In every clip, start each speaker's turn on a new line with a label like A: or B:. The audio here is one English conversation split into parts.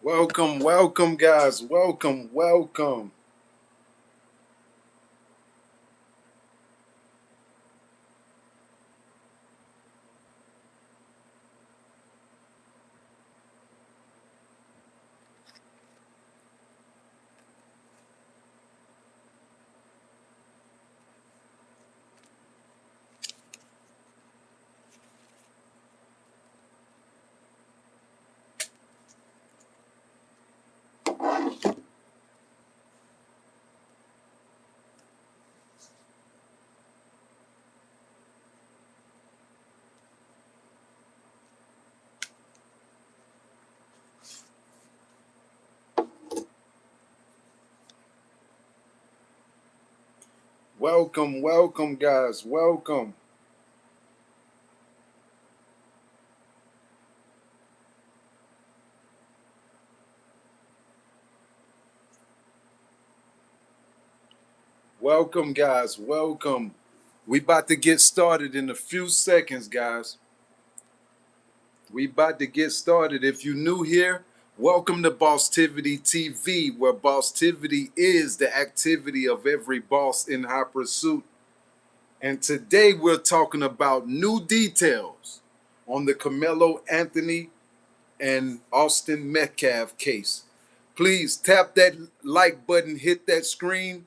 A: Welcome, welcome, guys. Welcome, welcome. Welcome, welcome, guys. Welcome. Welcome, guys. Welcome. We about to get started in a few seconds, guys. We about to get started. If you new here, welcome to Bosstiviti TV, where Bosstiviti is the activity of every boss in high pursuit. And today we're talking about new details on the Carmelo Anthony and Austin Metcalf case. Please tap that like button, hit that screen.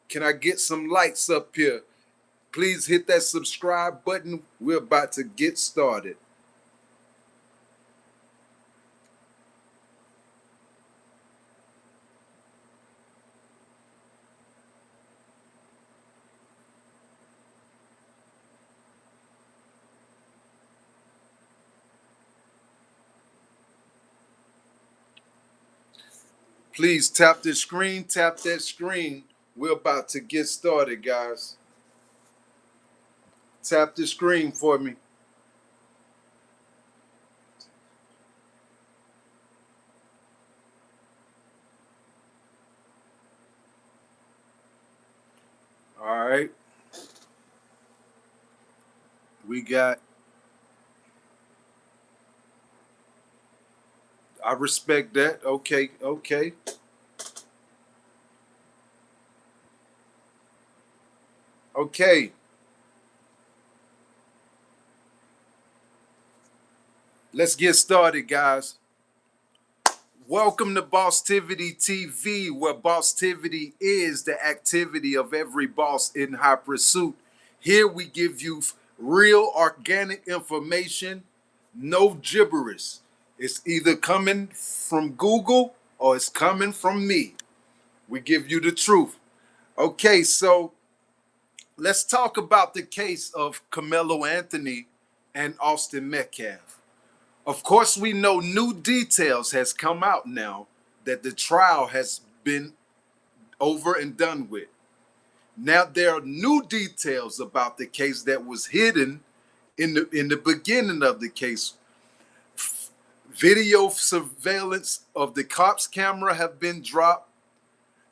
A: Can I get some lights up here? Please hit that subscribe button. We're about to get started. Please tap the screen, tap that screen. We're about to get started, guys. Tap the screen for me. All right. We got, I respect that. Okay, okay. Okay. Let's get started, guys. Welcome to Bosstiviti TV, where Bosstiviti is the activity of every boss in high pursuit. Here we give you real organic information, no gibberish. It's either coming from Google or it's coming from me. We give you the truth. Okay, so let's talk about the case of Carmelo Anthony and Austin Metcalf. Of course, we know new details has come out now that the trial has been over and done with. Now there are new details about the case that was hidden in the beginning of the case. Video surveillance of the cops' camera have been dropped,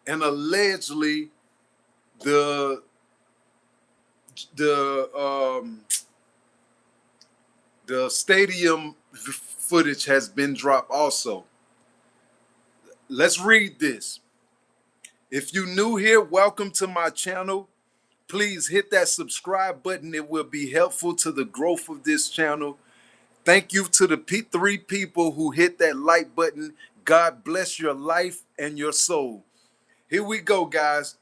A: and allegedly the The stadium footage has been dropped also. Let's read this. If you new here, welcome to my channel. Please hit that subscribe button. It will be helpful to the growth of this channel. Thank you to the three people who hit that like button. God bless your life and your soul. Here we go, guys.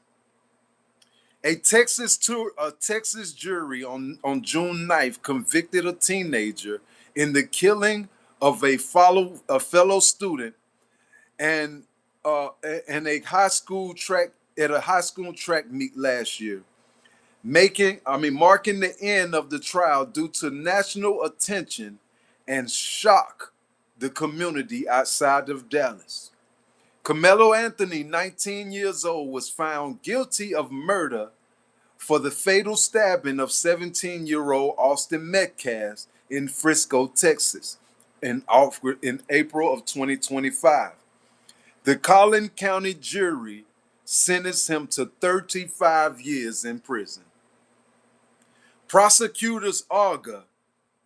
A: A Texas jury on June 9th convicted a teenager in the killing of a fellow student and a high school track meet last year, marking the end of the trial due to national attention and shock the community outside of Dallas. Carmelo Anthony, 19 years old, was found guilty of murder for the fatal stabbing of 17-year-old Austin Metcalf in Frisco, Texas, in April of 2025. The Collin County jury sentenced him to 35 years in prison. Prosecutors argue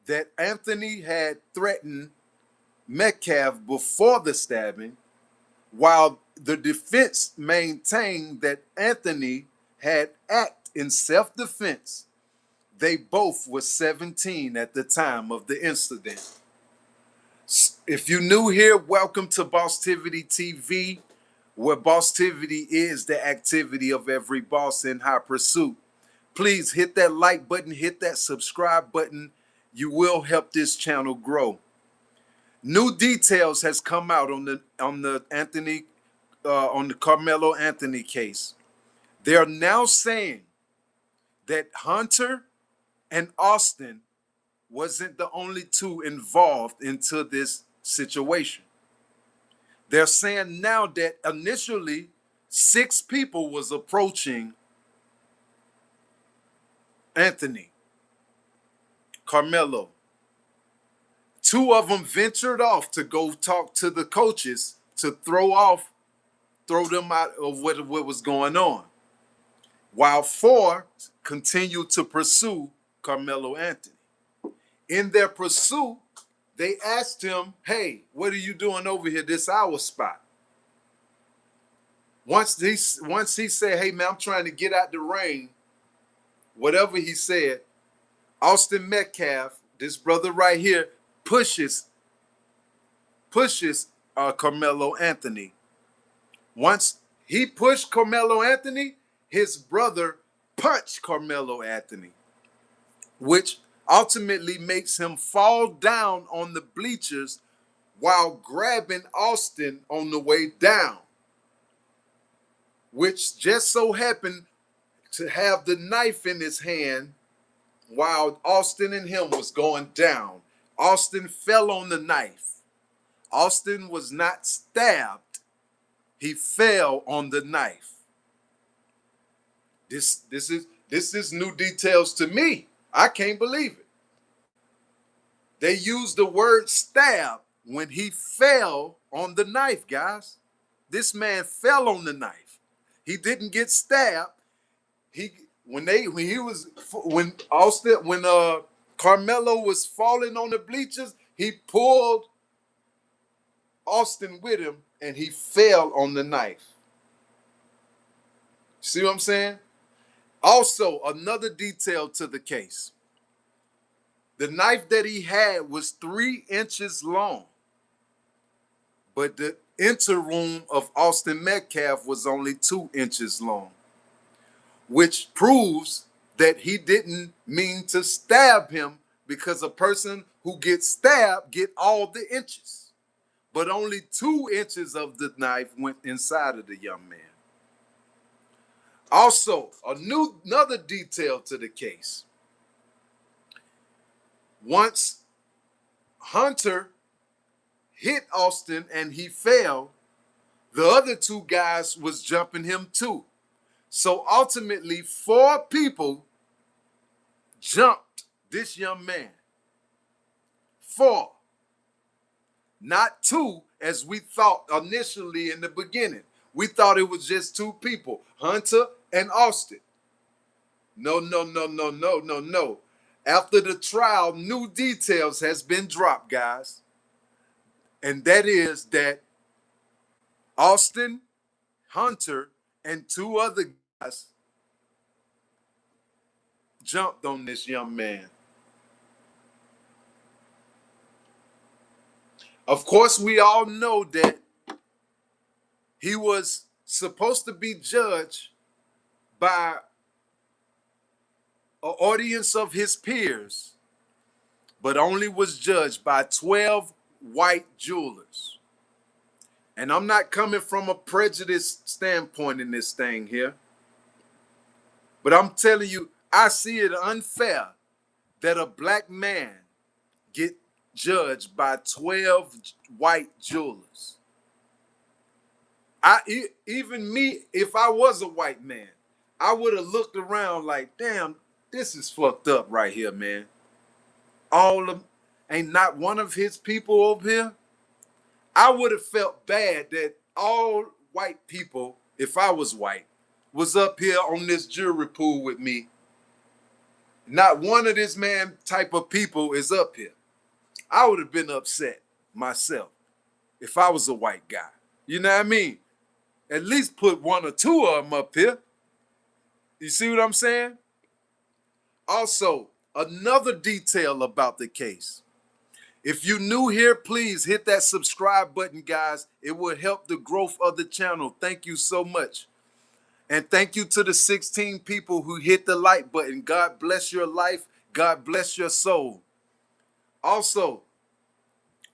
A: that Anthony had threatened Metcalf before the stabbing, while the defense maintained that Anthony had acted in self-defense. They both were 17 at the time of the incident. If you're new here, welcome to Bostiviti TV, where Bostiviti is the activity of every boss in high pursuit. Please hit that like button, hit that subscribe button. You will help this channel grow. New details has come out on the Carmelo Anthony case. They are now saying that Hunter and Austin wasn't the only two involved into this situation. They're saying now that initially 6 people was approaching Anthony, Carmelo. 2 of them ventured off to go talk to the coaches to throw them out of what was going on, while 4 continued to pursue Carmelo Anthony. In their pursuit, they asked him, "Hey, what are you doing over here? This our spot." Once he said, "Hey man, I'm trying to get out the rain," whatever he said, Austin Metcalf, this brother right here, pushes Carmelo Anthony. Once he pushed Carmelo Anthony, his brother punched Carmelo Anthony, which ultimately makes him fall down on the bleachers while grabbing Austin on the way down, which just so happened to have the knife in his hand while Austin and him was going down. Austin fell on the knife. Austin was not stabbed. He fell on the knife. This is new details to me. I can't believe it. They used the word stab when he fell on the knife, guys. This man fell on the knife. He didn't get stabbed. When Carmelo was falling on the bleachers, he pulled Austin with him and he fell on the knife. See what I'm saying? Also, another detail to the case. The knife that he had was 3 inches long, but the interoom of Austin Metcalf was only 2 inches long, which proves that he didn't mean to stab him, because a person who gets stabbed get all the inches, but only 2 inches of the knife went inside of the young man. Also, another detail to the case. Once Hunter hit Austin and he fell, the other 2 guys was jumping him too. So ultimately, 4 people jumped this young man. 4. Not 2, as we thought initially in the beginning. We thought it was just 2 people, Hunter and Austin. No. After the trial, new details has been dropped, guys. And that is that Austin, Hunter, and two other guys jumped on this young man. Of course, we all know that he was supposed to be judged by an audience of his peers, but only was judged by 12 white jurors. And I'm not coming from a prejudiced standpoint in this thing here, but I'm telling you, I see it unfair that a black man get judged by 12 white jurors. Even me, if I was a white man, I would have looked around like, damn, this is fucked up right here, man. All of ain't not one of his people over here. I would have felt bad that all white people, if I was white, was up here on this jury pool with me. Not one of this man type of people is up here. I would have been upset myself if I was a white guy. You know what I mean? At least put one or two of them up here. You see what I'm saying? Also, another detail about the case. If you're new here, please hit that subscribe button, guys. It will help the growth of the channel. Thank you so much. And thank you to the 16 people who hit the like button. God bless your life. God bless your soul. Also,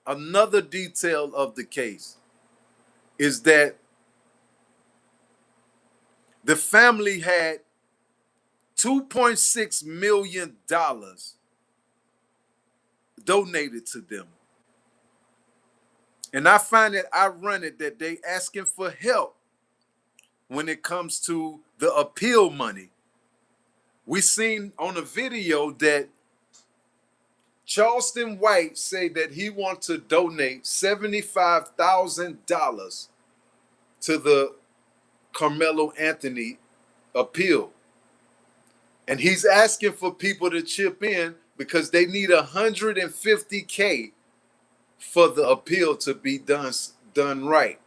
A: another detail of the case is that the family had $2.6 million donated to them. And I find it ironic that they asking for help when it comes to the appeal money. We seen on a video that Charleston White say that he wants to donate $75,000 to the Carmelo Anthony appeal. And he's asking for people to chip in because they need $150K for the appeal to be done right.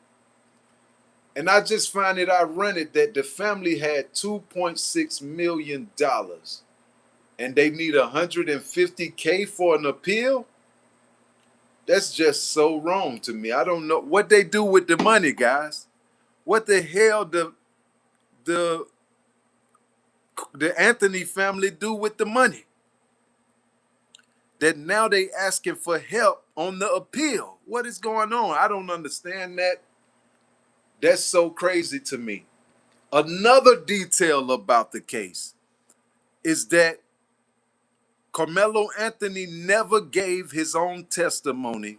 A: And I just find it ironic that the family had $2.6 million and they need $150K for an appeal. That's just so wrong to me. I don't know what they do with the money, guys. What the hell the Anthony family do with the money? That now they asking for help on the appeal. What is going on? I don't understand that. That's so crazy to me. Another detail about the case is that Carmelo Anthony never gave his own testimony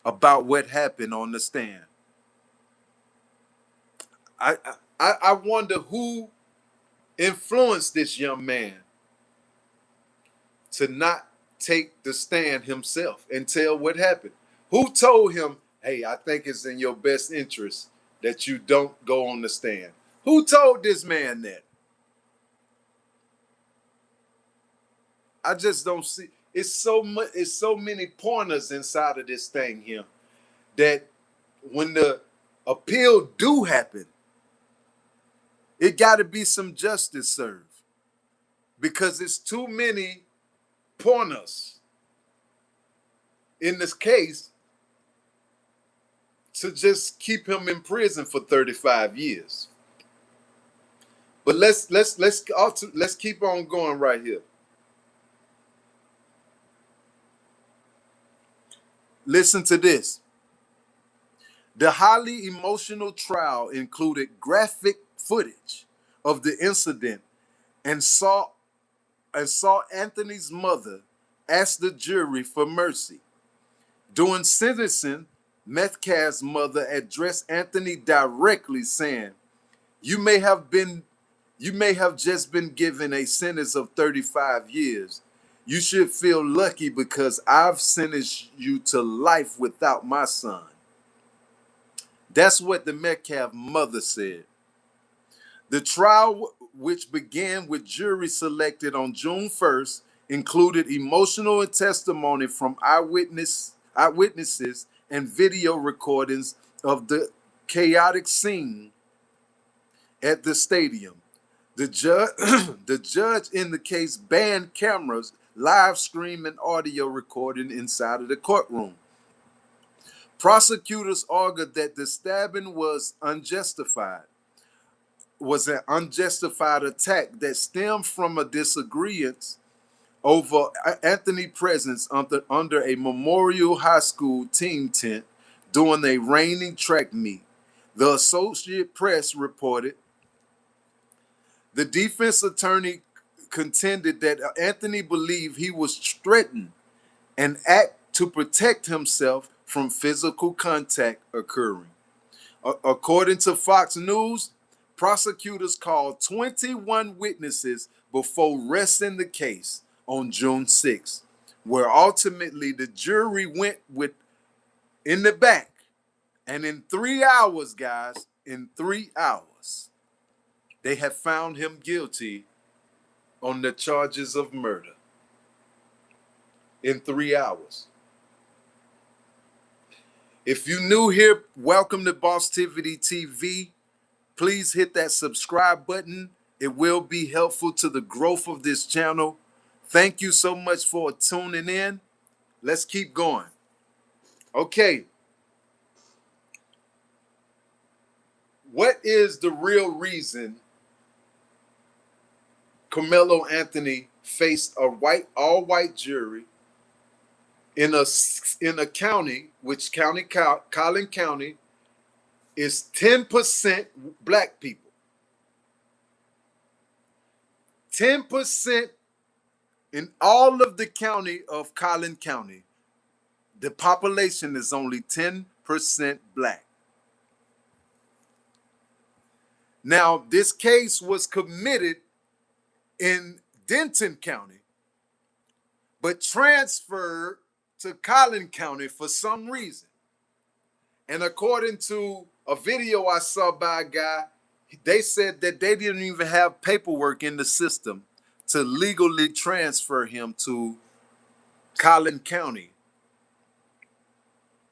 A: about what happened on the stand. I wonder who influenced this young man to not take the stand himself and tell what happened. Who told him, hey, I think it's in your best interest that you don't go on the stand? Who told this man that? I just don't see. It's so much. It's so many pointers inside of this thing here that when the appeal do happen, it got to be some justice served because it's too many pointers in this case to just keep him in prison for 35 years. But let's keep on going right here. Listen to this. The highly emotional trial included graphic footage of the incident and saw Anthony's mother ask the jury for mercy. During sentencing, Metcalf's mother addressed Anthony directly, saying, You may have just been given a sentence of 35 years. You should feel lucky because I've sentenced you to life without my son. That's what the Metcalf mother said. The trial, which began with jury selected on June 1st included emotional and testimony from eyewitnesses and video recordings of the chaotic scene at the stadium. The judge, the judge in the case banned cameras, live stream, and audio recording inside of the courtroom. Prosecutors argued that the stabbing was an unjustified attack that stemmed from a disagreement over Anthony's presence under a Memorial High School team tent during a raining track meet. The Associated Press reported the defense attorney contended that Anthony believed he was threatened and act to protect himself from physical contact occurring. According to Fox News, prosecutors called 21 witnesses before resting the case on June 6th, where ultimately the jury went with in the back. And in 3 hours, guys, in 3 hours, they have found him guilty on the charges of murder. In 3 hours. If you're new here, welcome to Bosstiviti TV. Please hit that subscribe button. It will be helpful to the growth of this channel. Thank you so much for tuning in. Let's keep going. Okay. What is the real reason Carmelo Anthony faced a all-white jury in a county, which Collin County, is 10% black people? 10% in all of the county of Collin County, the population is only 10% black. Now, this case was committed in Denton County, but transferred to Collin County for some reason. And according to a video I saw by a guy, they said that they didn't even have paperwork in the system to legally transfer him to Collin County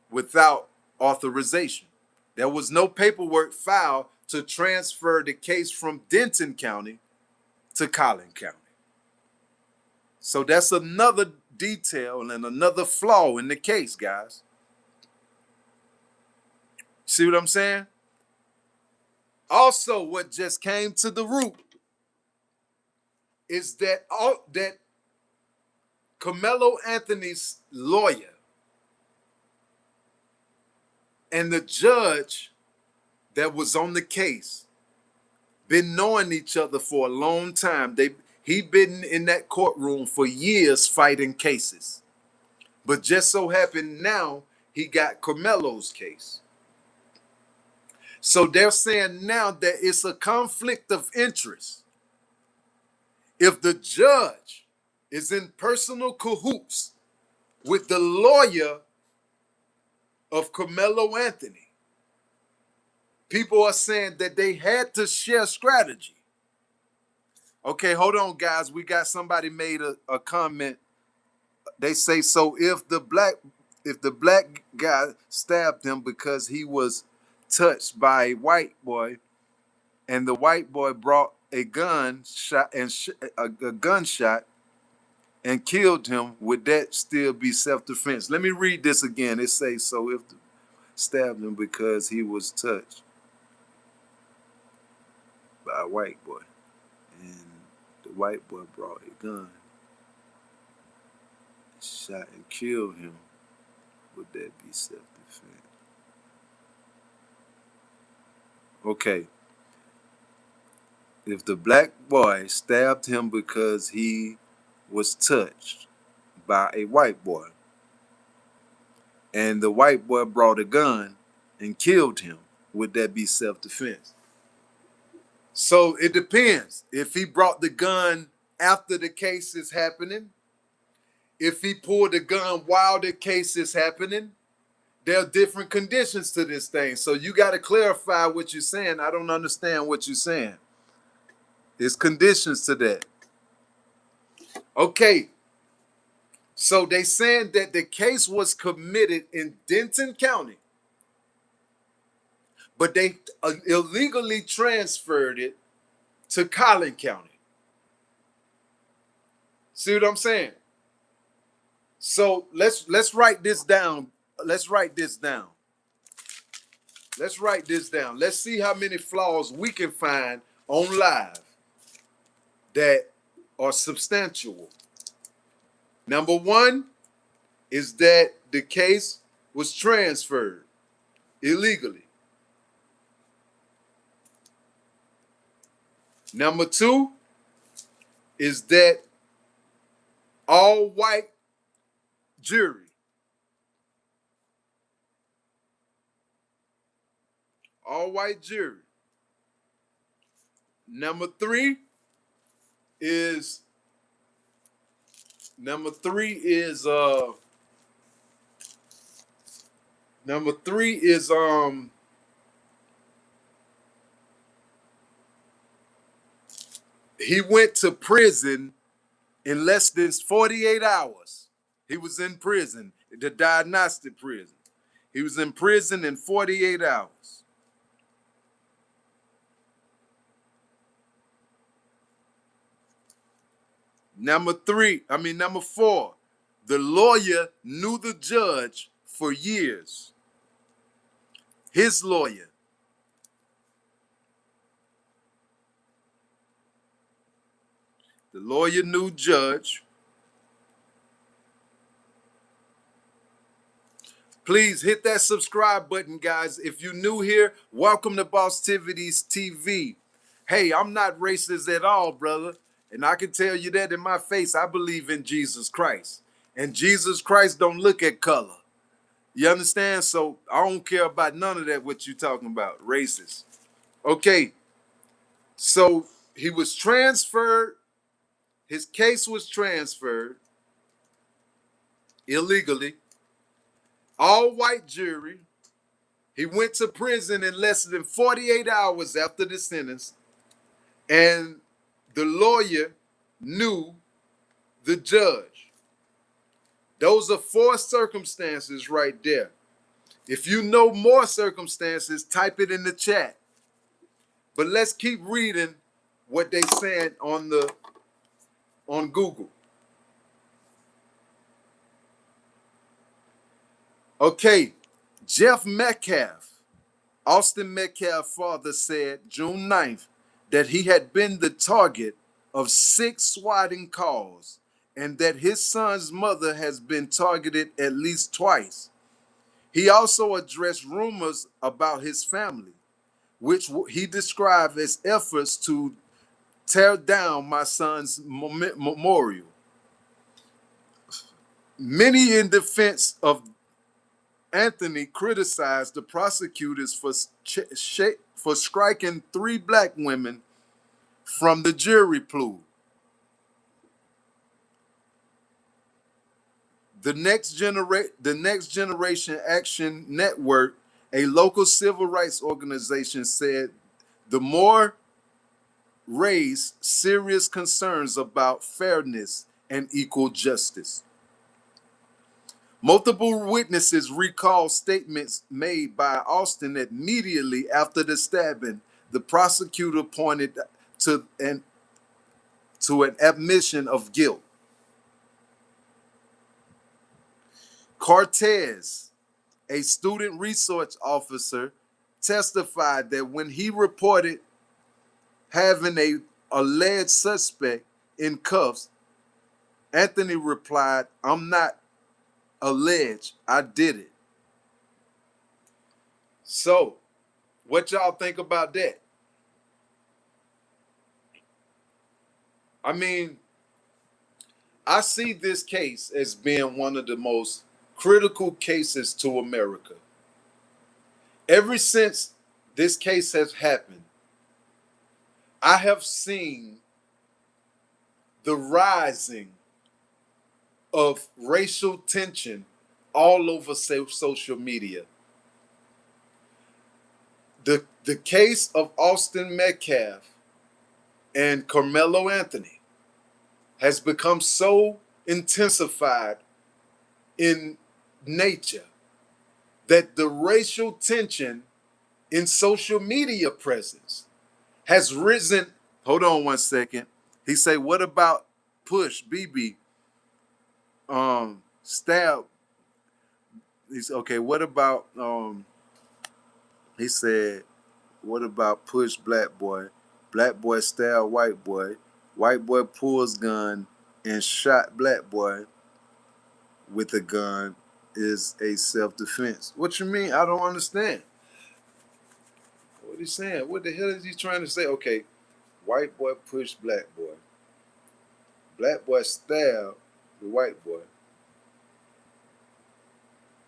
A: without authorization. There was no paperwork filed to transfer the case from Denton County to Collin County. So that's another detail and another flaw in the case, guys. See what I'm saying? Also, what just came to the root is that Carmelo Anthony's lawyer and the judge that was on the case been knowing each other for a long time. He'd been in that courtroom for years fighting cases. But just so happened now he got Carmelo's case. So they're saying now that it's a conflict of interest. If the judge is in personal cahoots with the lawyer of Carmelo Anthony, people are saying that they had to share strategy. Okay, hold on, guys. We got somebody made a comment. They say, so if the black guy stabbed him because he was touched by a white boy, and the white boy brought a gunshot and killed him, would that still be self-defense? Let me read this again. It says, so if the stabbed him because he was touched by a white boy, and the white boy brought a gun, shot and killed him, would that be self-defense? Okay. If the black boy stabbed him because he was touched by a white boy, and the white boy brought a gun and killed him, would that be self-defense? So it depends. If he brought the gun after the case is happening, if he pulled the gun while the case is happening, there are different conditions to this thing. So you got to clarify what you're saying. I don't understand what you're saying. There's conditions to that. Okay, So they saying that the case was committed in Denton County, but they illegally transferred it to Collin County. See what I'm saying? So let's write this down. Let's write this down. Let's write this down. Let's see how many flaws we can find on live that are substantial. Number one is that the case was transferred illegally. Number two is that all white jury. All white jury. Number three is number three is he went to prison in less than 48 hours. He was in prison, the diagnostic prison. He was in prison in 48 hours. Number four, the lawyer knew the judge for years. His lawyer. The lawyer knew judge. Please hit that subscribe button, guys. If you're new here, welcome to Bosstivities TV. Hey, I'm not racist at all, brother. And I can tell you that in my face. I believe in Jesus Christ. And Jesus Christ don't look at color. You understand? So I don't care about none of that, what you talking about, racist. Okay, so he was transferred. His case was transferred illegally. All white jury. He went to prison in less than 48 hours after the sentence. And the lawyer knew the judge. Those are four circumstances right there. If you know more circumstances, type it in the chat. But let's keep reading what they saying on Google. Okay, Jeff Metcalf, Austin Metcalf's father, said June 9th that he had been the target of 6 swatting calls and that his son's mother has been targeted at least twice. He also addressed rumors about his family, which he described as efforts to tear down my son's memorial. Many in defense of Anthony criticized the prosecutors for striking 3 black women from the jury pool. The Next Generation Action Network, a local civil rights organization, said the more raised serious concerns about fairness and equal justice. Multiple witnesses recall statements made by Austin immediately after the stabbing. The prosecutor pointed to an admission of guilt. Cortez, a student resource officer, testified that when he reported having an alleged suspect in cuffs, Anthony replied, "I'm not alleged, I did it." So, what y'all think about that? I mean, I see this case as being one of the most critical cases to America. Ever since this case has happened, I have seen the rising of racial tension all over social media. The case of Austin Metcalf and Carmelo Anthony has become so intensified in nature that the racial tension in social media presence has risen. Hold on one second. He say, what about Push BB stab? He's okay. What about he said, what about Push Black Boy? Black boy stab white boy pulls gun and shot black boy with a gun is a self-defense. What you mean? I don't understand. What he's saying? What the hell is he trying to say? Okay, white boy pushed black boy. Black boy stabbed the white boy.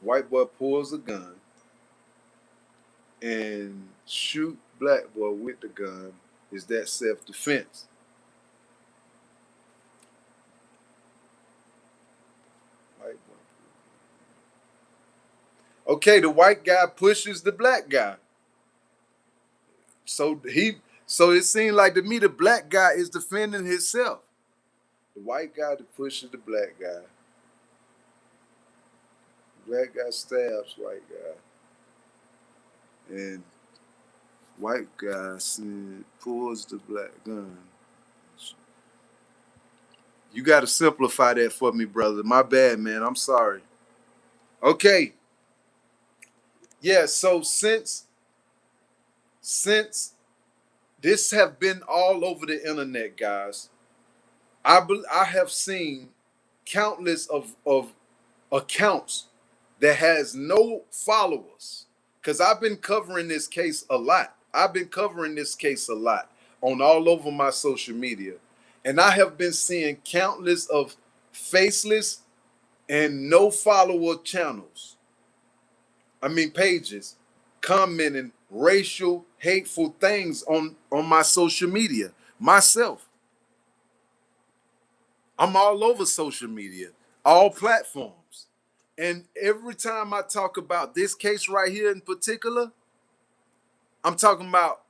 A: White boy pulls a gun and shoot black boy with the gun. Is that self-defense? White boy. Okay, the white guy pushes the black guy. So it seemed like to me the black guy is defending himself. The white guy that pushes the black guy. Black guy stabs white guy. And white guy pulls the black gun. You got to simplify that for me, brother. My bad, man. I'm sorry. Okay. Yeah, so since this have been all over the internet, guys, I have seen countless of accounts that has no followers. Because I've been covering this case a lot. On all over my social media. And I have been seeing countless of faceless and no follower channels. Pages commenting racial, hateful things on my social media. Myself. I'm all over social media, all platforms. And every time I talk about this case right here in particular, I'm talking about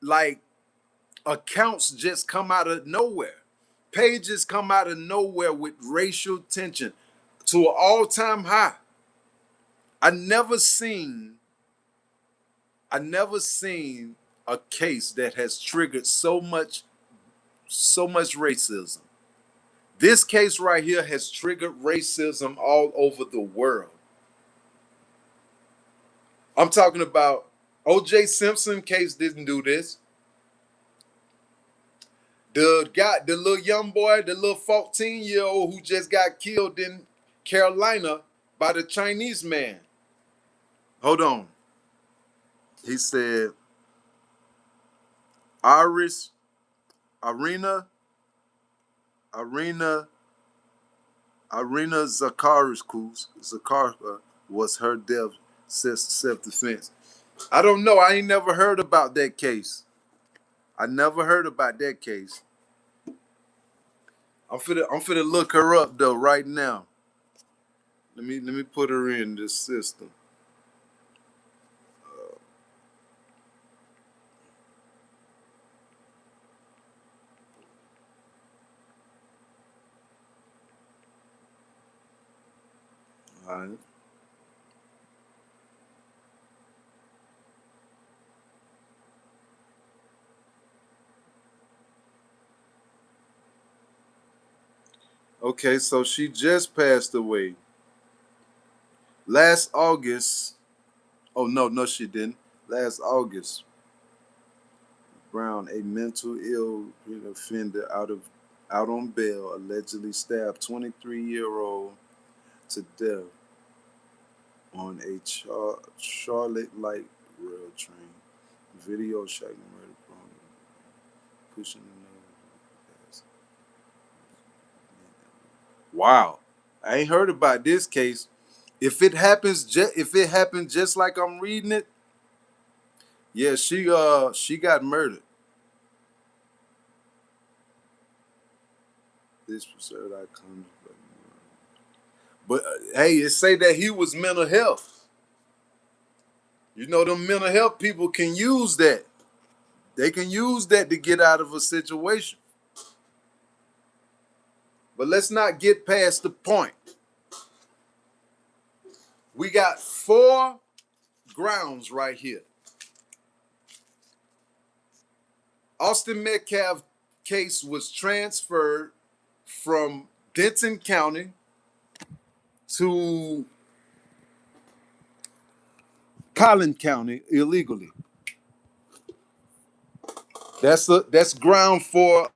A: like accounts just come out of nowhere. Pages come out of nowhere with racial tension to an all-time high. I never seen a case that has triggered so much racism. This case right here has triggered racism all over the world. I'm talking about O.J. Simpson case didn't do this. The little young boy, the little 14-year-old who just got killed in Carolina by the Chinese man. Hold on. He said, Arena Zakara was her death self-defense. I don't know. I ain't never heard about that case. I'm finna look her up though right now. Let me put her in this system. All right. Okay, so she just passed away. Last August. Oh no, she didn't. Last August, Brown, a mental ill offender out on bail, allegedly stabbed 23-year-old to death on a Charlotte light rail train. Video showing murder pushing the. Wow, I ain't heard about this case. If it happens just like I'm reading it, yeah, she got murdered. This was her icon. But hey, it say that he was mental health. You know, them mental health people can use that. They can use that to get out of a situation. But let's not get past the point. We got 4 grounds right here. Austin Metcalf case was transferred from Denton County to Collin County illegally. That's ground 4